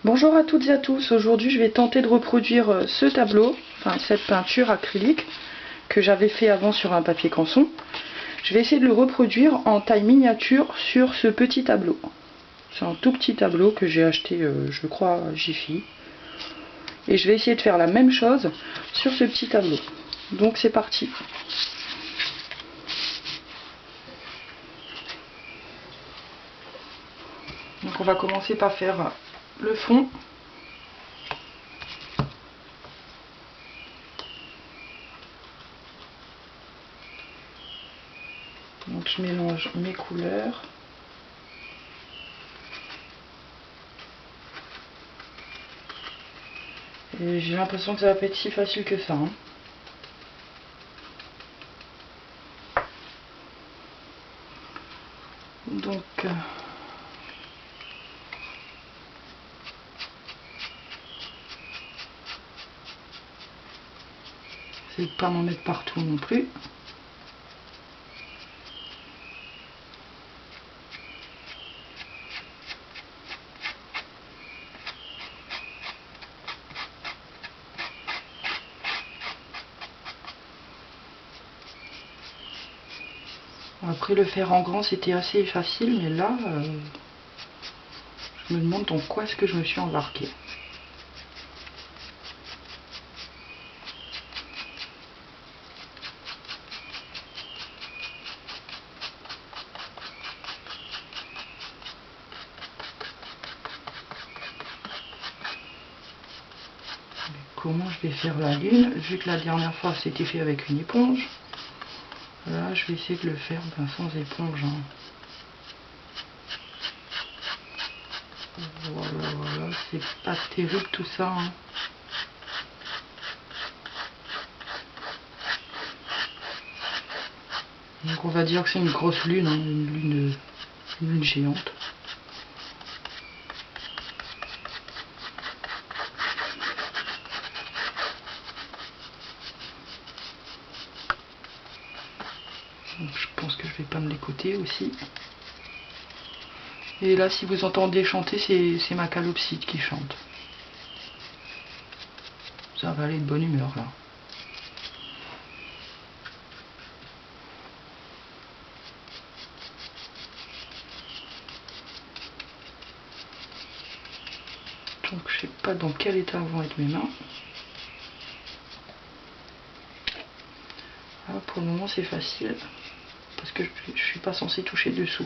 Bonjour à toutes et à tous, aujourd'hui je vais tenter de reproduire ce tableau, enfin cette peinture acrylique que j'avais fait avant sur un papier canson. Je vais essayer de le reproduire en taille miniature sur ce petit tableau. C'est un tout petit tableau que j'ai acheté je crois à Jiffy. Et je vais essayer de faire la même chose sur ce petit tableau. Donc c'est parti. Donc on va commencer par faire le fond. Donc je mélange mes couleurs. Et j'ai l'impression que ça va pas être si facile que ça. Donc c'est de pas m'en mettre partout non plus. Après le faire en grand c'était assez facile, mais là je me demande dans quoi est-ce que je me suis embarquée. Comment je vais faire la lune, vu que la dernière fois c'était fait avec une éponge. Là je vais essayer de le faire sans éponge. Voilà, c'est pas terrible tout ça. Donc on va dire que c'est une grosse lune, une lune géante. Donc, je pense que je vais peindre les côtés aussi. Et là, si vous entendez chanter, c'est ma calopsite qui chante. Ça va aller de bonne humeur là. Donc je sais pas dans quel état vont être mes mains. Là, pour le moment c'est facile. Parce que je suis pas censé toucher dessous.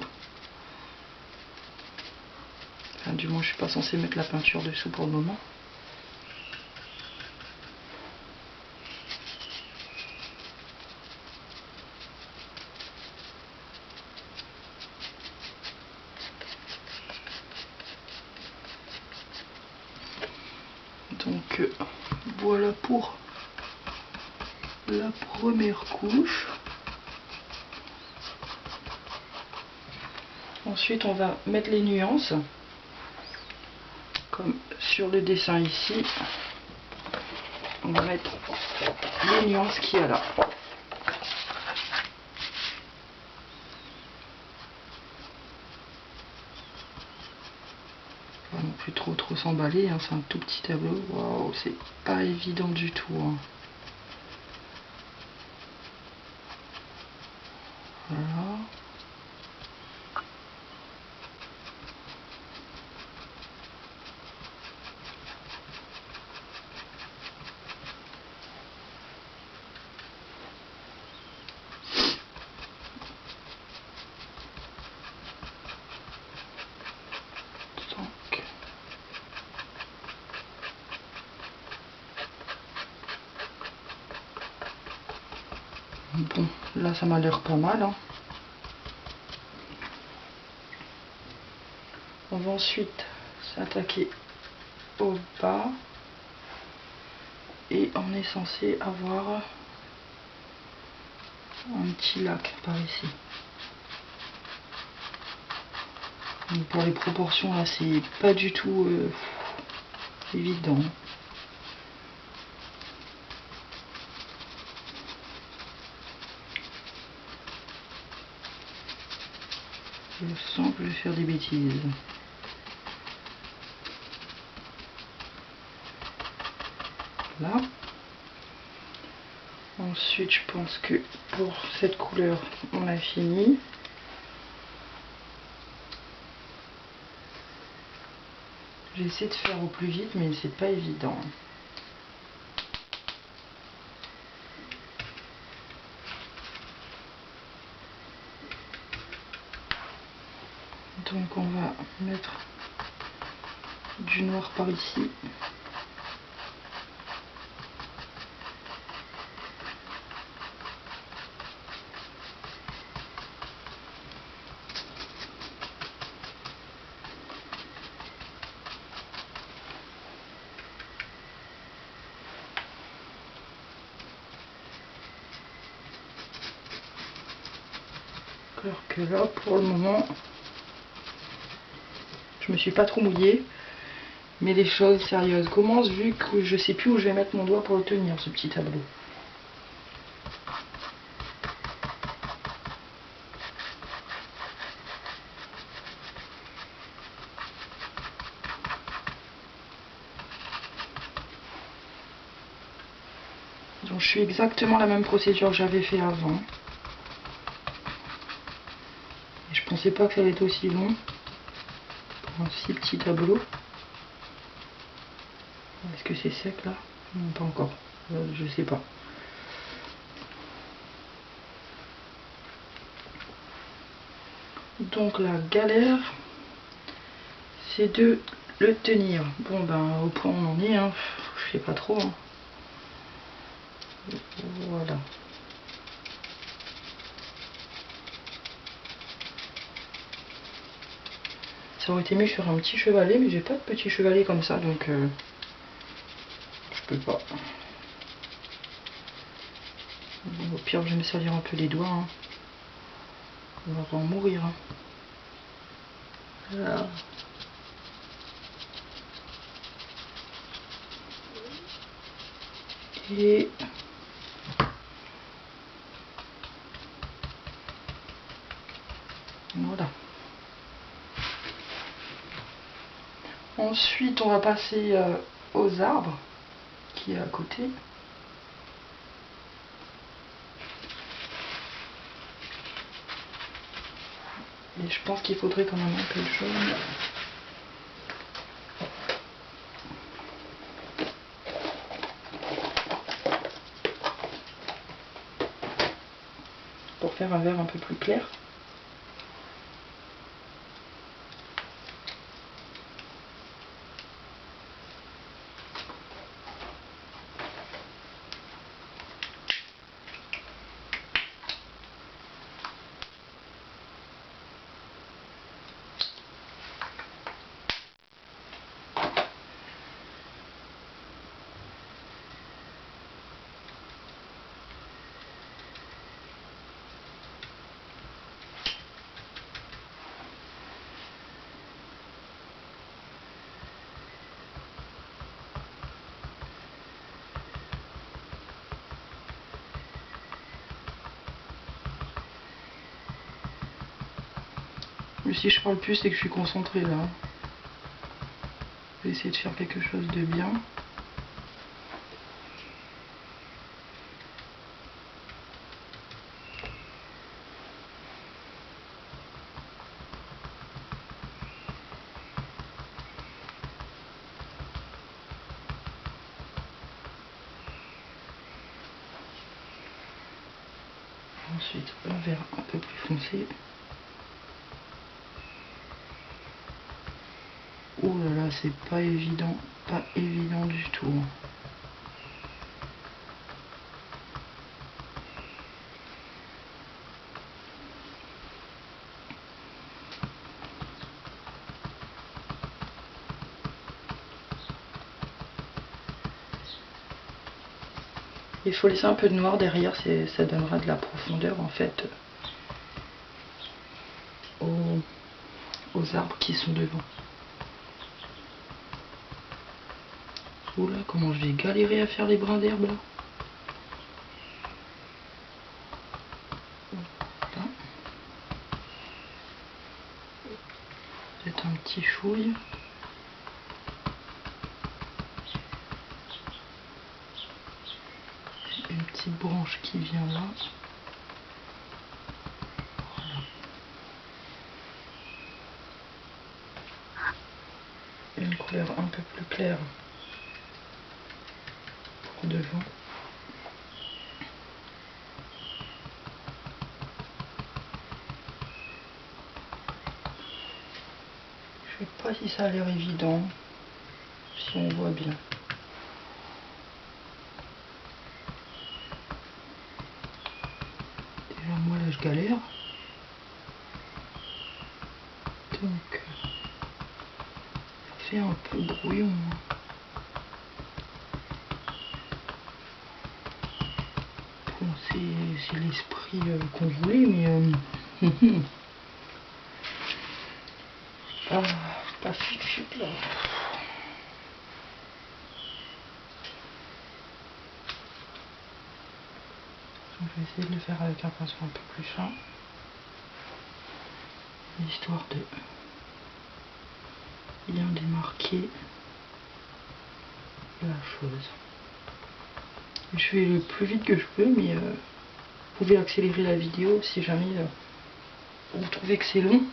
Enfin, du moins je suis pas censé mettre la peinture dessous pour le moment. Donc voilà pour la première couche. Ensuite on va mettre les nuances. Comme sur le dessin ici. On va mettre les nuances qu'il y a là. Pas non plus trop s'emballer, c'est un tout petit tableau. Waouh, c'est pas évident du tout. Voilà. Bon, là ça m'a l'air pas mal. On va ensuite s'attaquer au bas. Et on est censé avoir un petit lac par ici. Donc pour les proportions là c'est pas du tout évident. Je sens que je vais faire des bêtises. Voilà. Ensuite, je pense que pour cette couleur, on a fini. J'essaie de faire au plus vite, mais c'est pas évident. Donc on va mettre du noir par ici. Alors que là, pour le moment, je me suis pas trop mouillée, mais les choses sérieuses commencent vu que je sais plus où je vais mettre mon doigt pour le tenir, ce petit tableau. Donc je suis exactement la même procédure que j'avais fait avant. Et je pensais pas que ça allait être aussi long pour un si petit tableau. Est-ce que c'est sec là? Non, pas encore. Je sais pas. Donc la galère, c'est de le tenir. Bon ben au point où on en est, hein, je sais pas trop. Hein. Voilà. Ça aurait été mieux sur un petit chevalet, mais j'ai pas de petit chevalet comme ça, donc je peux pas. Au pire, je vais me salir un peu les doigts. Hein. On va pas en mourir. Hein. Voilà. Et voilà. Ensuite, on va passer aux arbres qui est à côté. Et je pense qu'il faudrait quand même un peu de jaune. Pour faire un vert un peu plus clair. Mais si je parle plus, c'est que je suis concentrée là. Je vais essayer de faire quelque chose de bien. Ensuite, un vert un peu plus foncé. Oh là là, c'est pas évident du tout. Il faut laisser un peu de noir derrière, ça donnera de la profondeur en fait aux arbres qui sont devant. Oula, comment je vais galérer à faire les brins d'herbe là. Voilà. Peut-être un petit chouille. une petite branche qui vient là. Voilà. Une couleur un peu plus claire pour devant. Je sais pas si ça a l'air évident, si on voit bien. Déjà moi là je galère. Donc ça fait un peu brouillon. Bon, c'est l'esprit qu'on voulait, mais ah, pas chute là. Donc, je vais essayer de le faire avec un pinceau un peu plus fin, histoire de bien démarquer la chose. Je fais le plus vite que je peux, mais vous pouvez accélérer la vidéo si jamais vous trouvez que c'est long.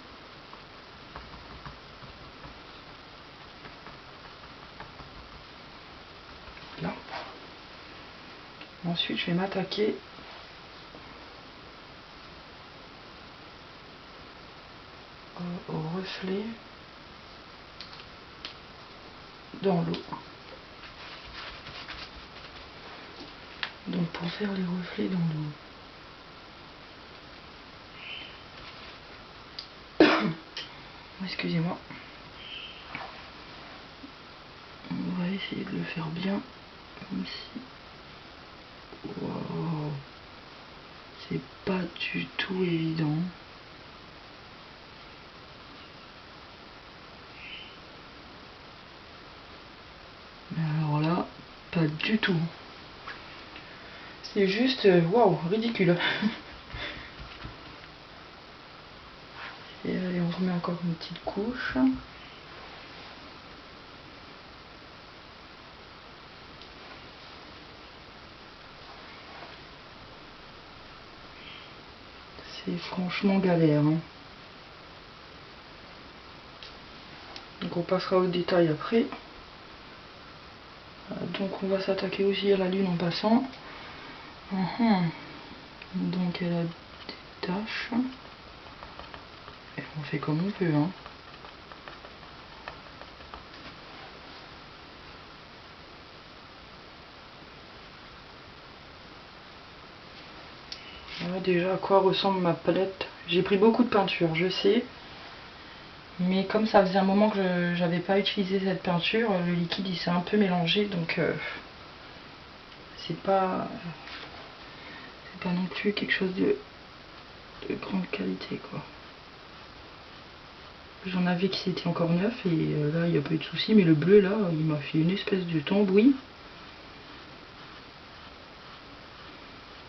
Là. Ensuite, je vais m'attaquer au reflet dans l'eau. Donc pour faire les reflets dans l'eau, excusez-moi, on va essayer de le faire bien, comme si, wow, c'est pas du tout évident. Mais alors là, pas du tout. C'est juste, waouh, ridicule. Et allez, on remet encore une petite couche. C'est franchement galère, hein. Donc on passera au détail après. Donc on va s'attaquer aussi à la lune en passant. Donc elle a des taches. Et on fait comme on peut, hein. Voilà déjà à quoi ressemble ma palette. J'ai pris beaucoup de peinture, je sais. Mais comme ça faisait un moment que j'avais pas utilisé cette peinture, le liquide il s'est un peu mélangé, donc c'est pas non plus quelque chose de grande qualité, quoi. J'en avais qui c'était encore neuf et là il n'y a pas eu de souci, mais le bleu là il m'a fait une espèce de tambouille.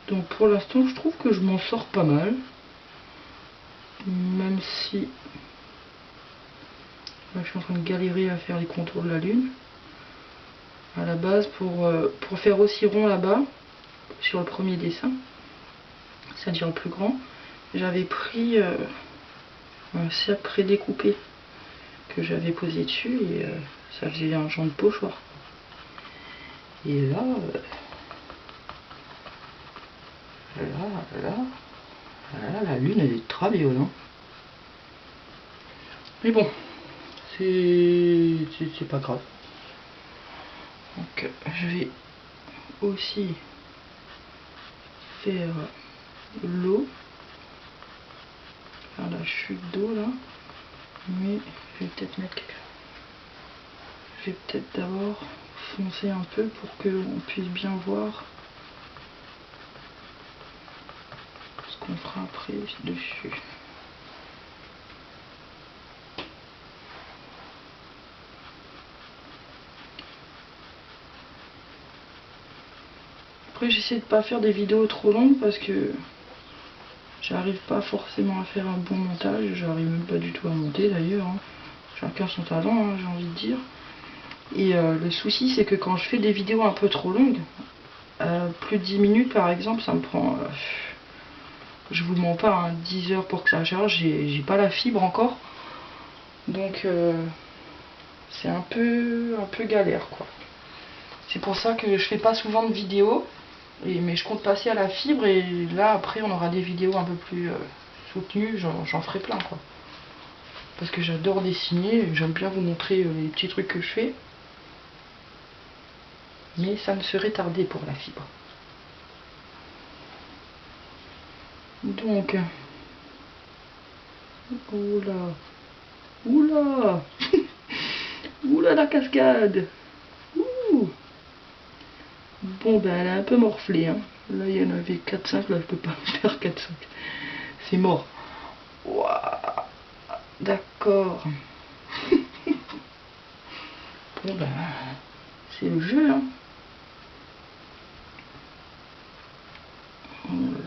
Donc pour l'instant je trouve que je m'en sors pas mal, même si là, je suis en train de galérer à faire les contours de la lune. À la base pour faire aussi rond là-bas sur le premier dessin, c'est-à-dire le plus grand, j'avais pris un cercle prédécoupé que j'avais posé dessus et ça faisait un genre de pochoir. Et là, la lune elle est très violente. Mais bon, c'est pas grave. Donc je vais aussi faire l'eau, faire la chute d'eau là, mais je vais peut-être mettre quelque chose. Je vais peut-être d'abord foncer un peu pour que on puisse bien voir ce qu'on fera après dessus. Après j'essaie de pas faire des vidéos trop longues parce que j'arrive pas forcément à faire un bon montage, j'arrive même pas du tout à monter d'ailleurs, hein. Chacun son talent, j'ai envie de dire. Et le souci c'est que quand je fais des vidéos un peu trop longues, plus de 10 minutes par exemple, ça me prend, je vous mens pas, hein, 10 heures pour que ça charge. J'ai pas la fibre encore, donc c'est un peu galère quoi. C'est pour ça que je fais pas souvent de vidéos, mais je compte passer à la fibre, et là après on aura des vidéos un peu plus soutenues, j'en ferai plein quoi. Parce que j'adore dessiner, j'aime bien vous montrer les petits trucs que je fais. Mais ça ne serait tardé pour la fibre. Donc, oula, oula, oula la cascade. Ouh. Bon ben elle a un peu morflé, hein. Là il y en avait 4-5, là je peux pas faire 4-5. C'est mort. Ouah. D'accord. Bon ben c'est le jeu, hein.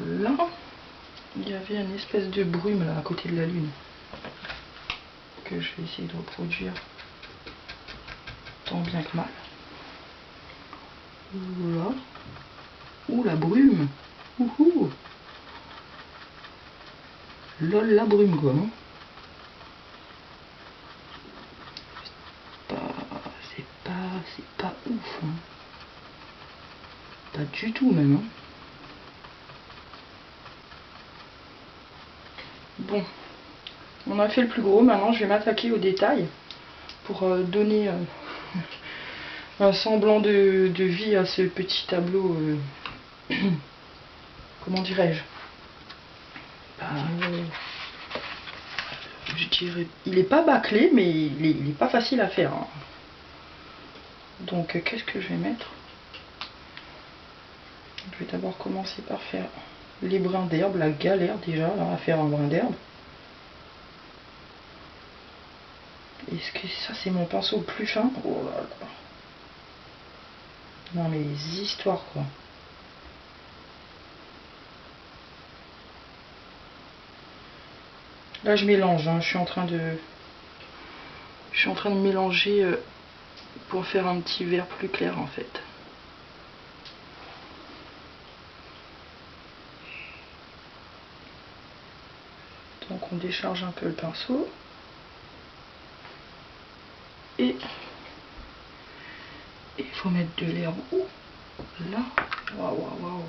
Là, il y avait une espèce de brume là à côté de la lune que je vais essayer de reproduire tant bien que mal. Oula. Ouh la brume. Ouhou. Lol la brume quoi, hein. C'est pas ouf, hein. Pas du tout même, hein. Bon, on a fait le plus gros, maintenant je vais m'attaquer aux détails pour donner un semblant de vie à ce petit tableau. Comment dirais-je, je dirais, il est pas bâclé, mais il est pas facile à faire, hein. Donc qu'est-ce que je vais mettre? Je vais d'abord commencer par faire les brins d'herbe, la galère déjà là, à faire un brin d'herbe. Est-ce que ça c'est mon pinceau le plus fin? Oh là là. Non mais les histoires quoi. Là je mélange, hein. Je suis en train de mélanger pour faire un petit vert plus clair en fait. Donc on décharge un peu le pinceau. Et il faut mettre de l'herbe là. Waouh waouh waouh.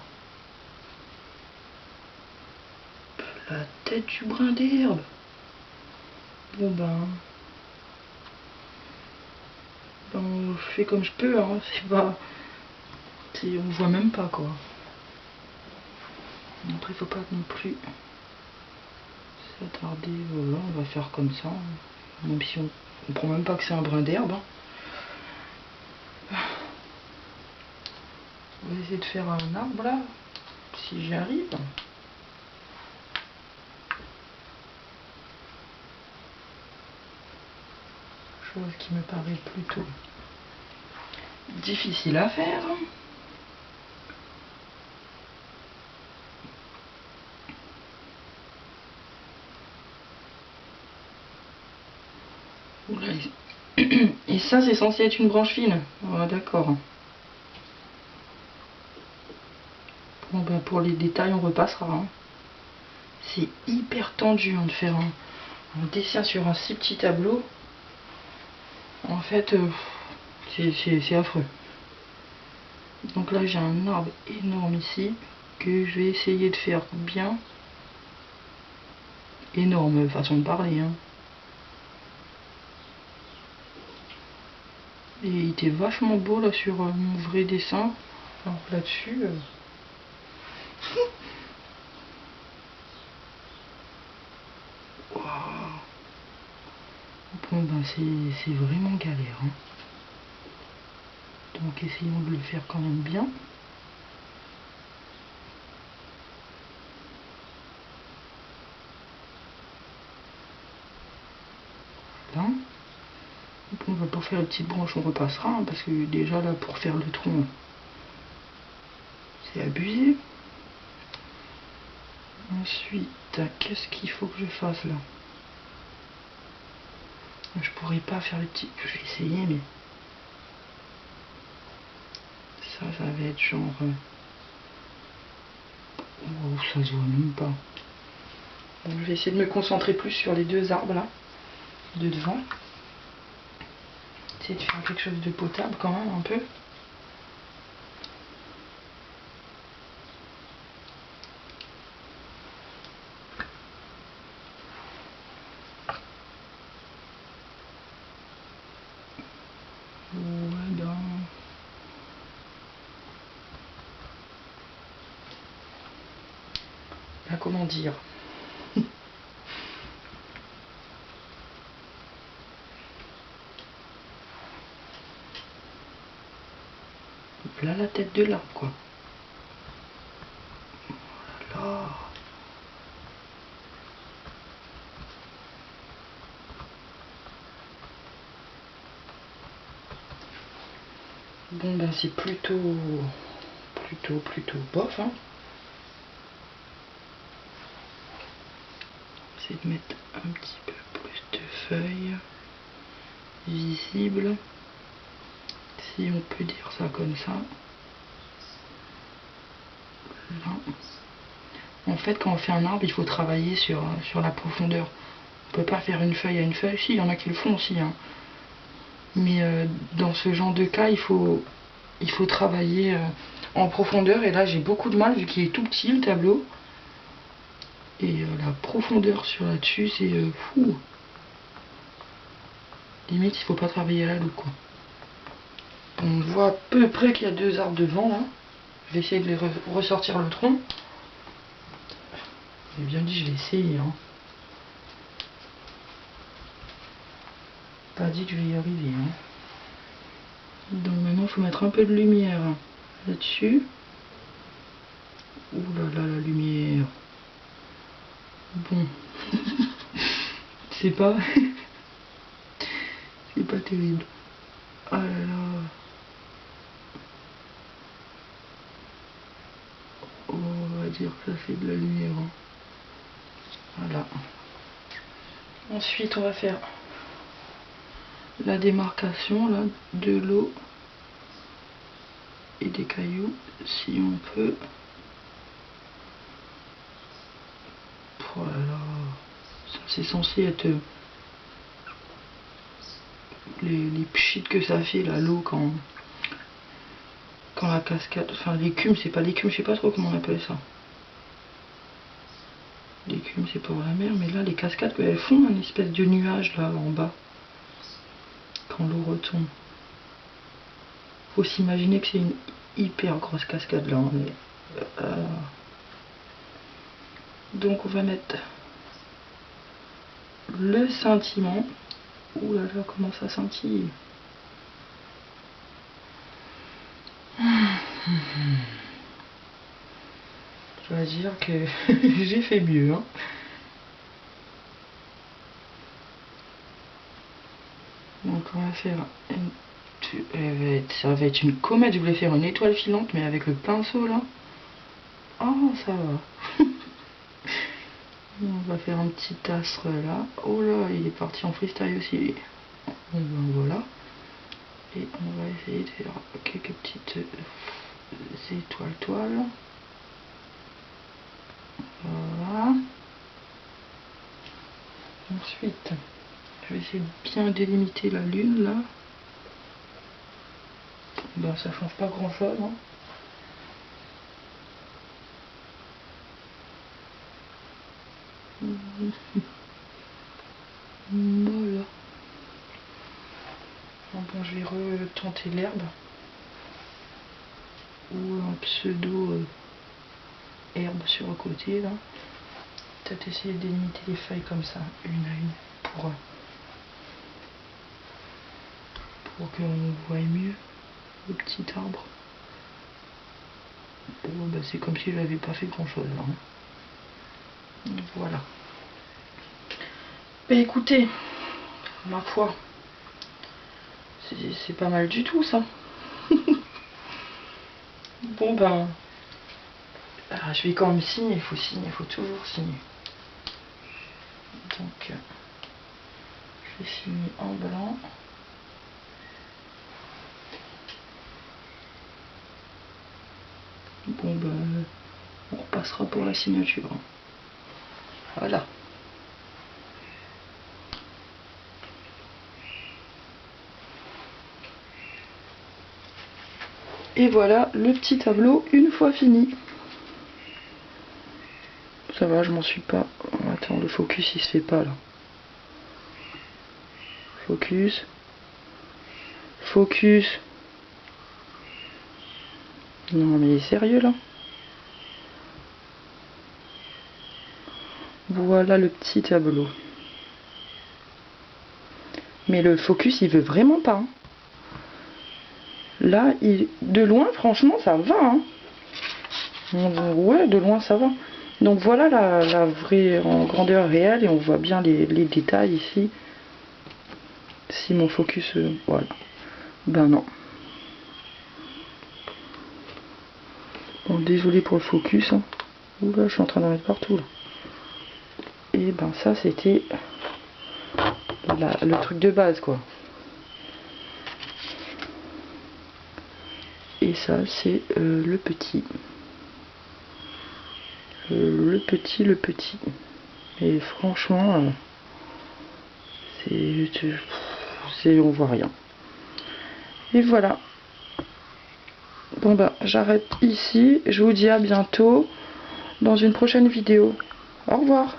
La tête du brin d'herbe. Bon ben on fait comme je peux, hein. C'est pas. On voit même pas quoi. Après faut pas non plus s'attarder. Voilà, on va faire comme ça. Même si on comprend même pas que c'est un brin d'herbe, hein. On va essayer de faire un arbre là, si j'y arrive. Chose qui me paraît plutôt difficile à faire. Et ça c'est censé être une branche fine. Ah, d'accord. Bon ben pour les détails on repassera, hein. C'est hyper tendu, hein, de faire un dessin sur un si petit tableau. En fait c'est affreux. Donc là j'ai un arbre énorme ici que je vais essayer de faire bien. Énorme façon de parler, hein. Et il était vachement beau là sur mon vrai dessin. Alors là-dessus. Wow. Bon ben c'est vraiment galère, hein. Donc essayons de le faire quand même bien. Voilà. Bon, on va pas faire les petites branches, on repassera, hein, parce que déjà là pour faire le tronc c'est abusé. Ensuite, qu'est-ce qu'il faut que je fasse là? Je pourrais pas faire les petits. Je vais essayer, mais ça va être genre... Oh, ça se voit même pas. Bon, je vais essayer de me concentrer plus sur les deux arbres là, de devant. Essayer de faire quelque chose de potable quand même un peu. Comment dire, là la tête de l'arbre quoi. Voilà. Bon ben c'est plutôt bof hein. C'est de mettre un petit peu plus de feuilles visibles, si on peut dire ça comme ça. Là. En fait quand on fait un arbre il faut travailler sur la profondeur. On peut pas faire une feuille à une feuille, si il y en a qui le font aussi hein. Mais dans ce genre de cas il faut travailler en profondeur, et là j'ai beaucoup de mal vu qu'il est tout petit le tableau. Et la profondeur sur là-dessus, c'est fou. Limite, il faut pas travailler à la loupe, quoi. On voit à peu près qu'il y a deux arbres devant, là. Je vais essayer de les ressortir le tronc. J'ai bien dit, je vais essayer, hein. Pas dit que je vais y arriver, hein. Donc maintenant, il faut mettre un peu de lumière là-dessus. Ouh là là, la lumière. Bon. C'est pas... c'est pas terrible. Oh là là. On va dire que ça fait de la lumière. Hein. Voilà. Ensuite, on va faire la démarcation là, de l'eau et des cailloux, si on peut. Oh là là. Ça, c'est censé être les pchits que ça fait là, l'eau quand la cascade, enfin l'écume, c'est pas l'écume, je sais pas trop comment on appelle ça. L'écume c'est pour la mer, mais là les cascades elles font un espèce de nuage là en bas quand l'eau retombe. Faut s'imaginer que c'est une hyper grosse cascade là. Donc on va mettre le scintillement. Ouh là là, comment ça scintille. Je dois dire que j'ai fait mieux. Hein. Donc on va faire ça va être une comète. Je voulais faire une étoile filante, mais avec le pinceau là. Oh, ça va. On va faire un petit astre là. Oh là, il est parti en freestyle aussi. Donc voilà. Et on va essayer de faire quelques petites étoiles. Voilà. Ensuite, je vais essayer de bien délimiter la lune là. Ben ça change pas grand chose. Hein. Voilà. Bon, je vais retenter l'herbe. Ou un pseudo herbe sur le côté là. Peut-être essayer de délimiter les feuilles comme ça, une à une, pour qu'on voie mieux le petit arbre. Bon, bah, c'est comme si j'avais pas fait grand chose là. Hein. Voilà. Bah écoutez, ma foi, c'est pas mal du tout ça. Bon ben, je vais quand même signer, il faut toujours signer. Donc, je vais signer en blanc. 。 . 。 . 。 . . . . . . . . . . . . . . . . . . . . . . . . . . . . . . . . . . 。 . . . . . . . . 。 . . 。 . 。 . 。 . Bon ben, on repassera pour la signature. Voilà. Et voilà le petit tableau une fois fini. Ça va, je m'en suis pas... Attends, le focus il se fait pas là. Focus. Focus. Non mais il est sérieux là. Voilà le petit tableau. Mais le focus il veut vraiment pas. Hein. Là, de loin, franchement, ça va. Hein. Ouais, de loin, ça va. Donc voilà la vraie en grandeur réelle et on voit bien les détails ici. Si mon focus... voilà. Ben non. Bon, désolé pour le focus. Hein. Oula, je suis en train d'en mettre partout. Là. Et ben ça, c'était le truc de base, quoi. Et ça, c'est le petit. Le petit. Et franchement, on voit rien. Et voilà. Bon bah, j'arrête ici. Je vous dis à bientôt dans une prochaine vidéo. Au revoir.